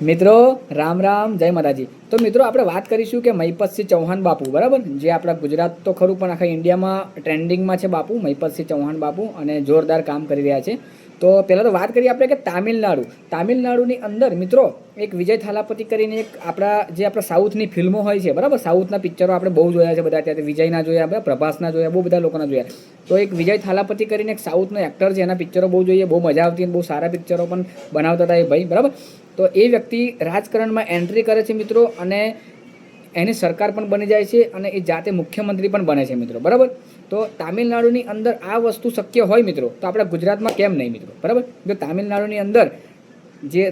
મિત્રો રામ રામ, જય માતાજી। તો મિત્રો આપણે વાત કરીશું કે મહિપતસિંહ ચૌહાણ બાપુ, બરાબર, જે આપણા ગુજરાત તો ખરું પણ આખા ઇન્ડિયામાં ટ્રેન્ડિંગમાં છે બાપુ, મહિપતસિંહ ચૌહાણ બાપુ, અને જોરદાર કામ કરી રહ્યા છે। તો પહેલાં તો વાત કરીએ આપણે કે તામિલનાડુની અંદર મિત્રો એક વિજય થાલાપતિ કરીને એક આપણા સાઉથની ફિલ્મો હોય છે, બરાબર, સાઉથના પિક્ચરો આપણે બહુ જોયા છે બધા, ત્યારે વિજયના જોયા, બધા પ્રભાસના જોયા, બહુ બધા લોકોના જોયા। તો એક વિજય થાલાપતિ કરીને એક સાઉથનો એક્ટર છે, એના પિક્ચરો બહુ જોઈએ, બહુ મજા આવતી, બહુ સારા પિક્ચરો પણ બનાવતા હતા એ ભાઈ, બરાબર। તો એ વ્યક્તિ રાજકારણમાં એન્ટ્રી કરે છે મિત્રો, અને એની સરકાર પણ બની જાય છે, અને એ જાતે મુખ્યમંત્રી પણ બને છે મિત્રો, બરાબર। તો તામિલનાડુની અંદર આ વસ્તુ શક્ય હોય મિત્રો, તો આપણા ગુજરાતમાં કેમ નહીં મિત્રો, બરાબર। જો તામિલનાડુની અંદર જે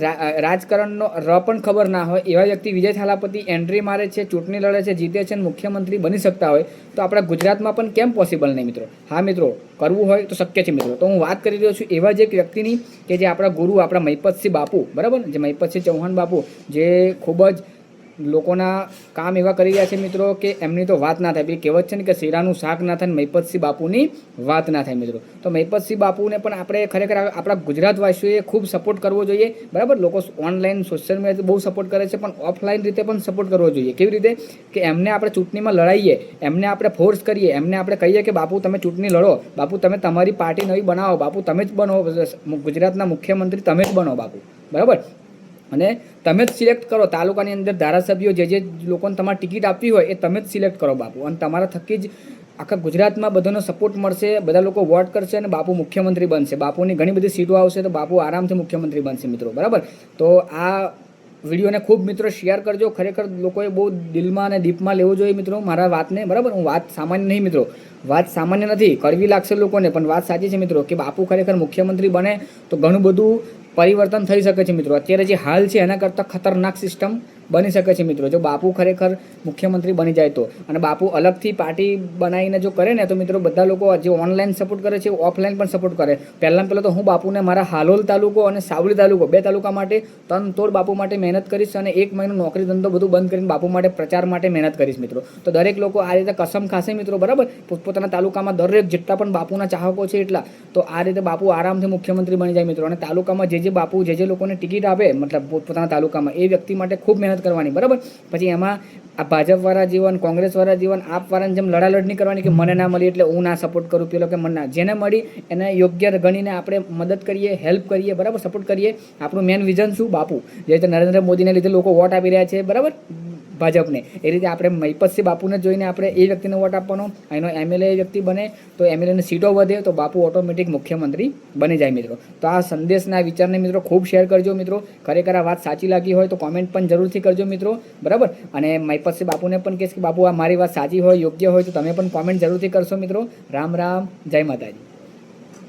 રાજકારણનો પણ ખબર ના હોય એવા વ્યક્તિ વિજય થાલાપતિ એન્ટ્રી મારે છે, ચૂંટણી લડે છે, જીતે છે, અને મુખ્યમંત્રી બની શકતા હોય, તો આપણા ગુજરાતમાં પણ કેમ પોસિબલ નહીં મિત્રો? હા મિત્રો, કરવું હોય તો શક્ય છે મિત્રો। તો હું વાત કરી રહ્યો છું એવા જ એક વ્યક્તિની કે જે આપણા ગુરુ, આપણા મહિપતસિંહ બાપુ, બરાબર, જે મહિપતસિંહ ચૌહાણ બાપુ, જે ખૂબ જ લોકોના કામ એવા કરી રહ્યા છે મિત્રો કે એમની તો વાત ના થાય। પેલી કહેવત છે ને કે શીરાનું શાક ના થાય, મહિપતસિંહ બાપુની વાત ના થાય મિત્રો। તો મહિપતસિંહ બાપુને પણ આપણે ખરેખર આપણા ગુજરાતવાસીઓએ ખૂબ સપોર્ટ કરવો જોઈએ, બરાબર। લોકો ઓનલાઈન સોશિયલ મીડિયાથી બહુ સપોર્ટ કરે છે, પણ ઓફલાઈન રીતે પણ સપોર્ટ કરવો જોઈએ। કેવી રીતે? કે એમને આપણે ચૂંટણીમાં લડાઈએ, એમને આપણે ફોર્સ કરીએ, એમને આપણે કહીએ કે બાપુ તમે ચૂંટણી લડો, બાપુ તમે તમારી પાર્ટી નવી બનાવો, બાપુ તમે જ બનો ગુજરાતના મુખ્યમંત્રી, તમે જ બનો બાપુ, બરાબર, અને તમે જ સિલેક્ટ કરો તાલુકાની અંદર ધારાસભ્યો, જે લોકોને તમારે ટિકિટ આપવી હોય એ તમે જ સિલેક્ટ કરો બાપુ, અને તમારા થકી જ આખા ગુજરાતમાં બધાનો સપોર્ટ મળશે, બધા લોકો વોટ કરશે અને બાપુ મુખ્યમંત્રી બનશે, બાપુની ઘણી બધી સીટો આવશે, તો બાપુ આરામથી મુખ્યમંત્રી બનશે મિત્રો, બરાબર। તો આ વિડીયોને ખૂબ મિત્રો શેર કરજો, ખરેખર લોકોએ બહુ દિલમાં અને દીપમાં લેવો જોઈએ મિત્રો મારા વાતને, બરાબર। હું વાત સામાન્ય નહીં મિત્રો, વાત સામાન્ય નથી, કડવી લાગશે લોકોને, પણ વાત સાચી છે મિત્રો કે બાપુ ખરેખર મુખ્યમંત્રી બને તો ઘણું બધું પરિવર્તન થઈ શકે છે મિત્રો। અત્યારે જે હાલ છે એના કરતાં ખતરનાક સિસ્ટમ બની શકે છે મિત્રો, જો બાપુ ખરેખર મુખ્યમંત્રી બની જાય તો। અને બાપુ અલગથી પાર્ટી બનાવીને જો કરે ને તો મિત્રો બધા લોકો જે ઓનલાઈન સપોર્ટ કરે છે ઓફલાઈન પણ સપોર્ટ કરે। પહેલાં તો હું બાપુને મારા હાલોલ તાલુકો અને સાવલી તાલુકો, બે તાલુકા માટે તનતોડ બાપુ માટે મહેનત કરીશ, અને 1 મહિનો નોકરી ધંધો બધું બંધ કરીને બાપુ માટે પ્રચાર માટે મહેનત કરીશ મિત્રો। તો દરેક લોકો આ રીતે કસમ ખાશે મિત્રો, બરાબર, પોતપોતાના તાલુકામાં દરેક જેટલા પણ બાપુના ચાહકો છે એટલા, તો આ રીતે બાપુ આરામથી મુખ્યમંત્રી બની જાય મિત્રો। અને તાલુકામાં જે બાપુ જે લોકોને ટિકિટ આપે, મતલબ પોતપોતાના તાલુકામાં, એ વ્યક્તિ માટે ખૂબ મહેનત કરવાની, બરાબર। પછી એમાં આ ભાજપવાળા જીવન, કોંગ્રેસવાળા જીવન, આપવાળાને જેમ લડાલડ નહીં કરવાની કે મને ના મળી એટલે હું ના સપોર્ટ કરું, પેલો કે મને ના, જેને મળી એને યોગ્ય ગણીને આપણે મદદ કરીએ, હેલ્પ કરીએ, બરાબર, સપોર્ટ કરીએ। આપણું મેન વિઝન શું? બાપુ, જે રીતે નરેન્દ્ર મોદીને લીધે લોકો વોટ આપી રહ્યા છે, બરાબર, ભાજપને, એ રીતે આપણે મહિપતસિંહ બાપુને જોઈને આપણે એ વ્યક્તિને વોટ આપવાનો, એનો એમએલએ વ્યક્તિ બને તો એમએલએની સીટો વધે તો બાપુ ઓટોમેટિક મુખ્યમંત્રી બની જાય મિત્રો। તો આ સંદેશના વિચારને મિત્રો ખૂબ શેર કરજો મિત્રો, ખરેખર આ વાત સાચી લાગી હોય તો કોમેન્ટ પણ જરૂરથી કરજો મિત્રો, બરાબર। અને મહિપતસિંહ બાપુને પણ કહીશ કે બાપુ આ મારી વાત સાચી હોય, યોગ્ય હોય તો તમે પણ કોમેન્ટ જરૂરથી કરશો મિત્રો। રામ રામ, જય માતાજી।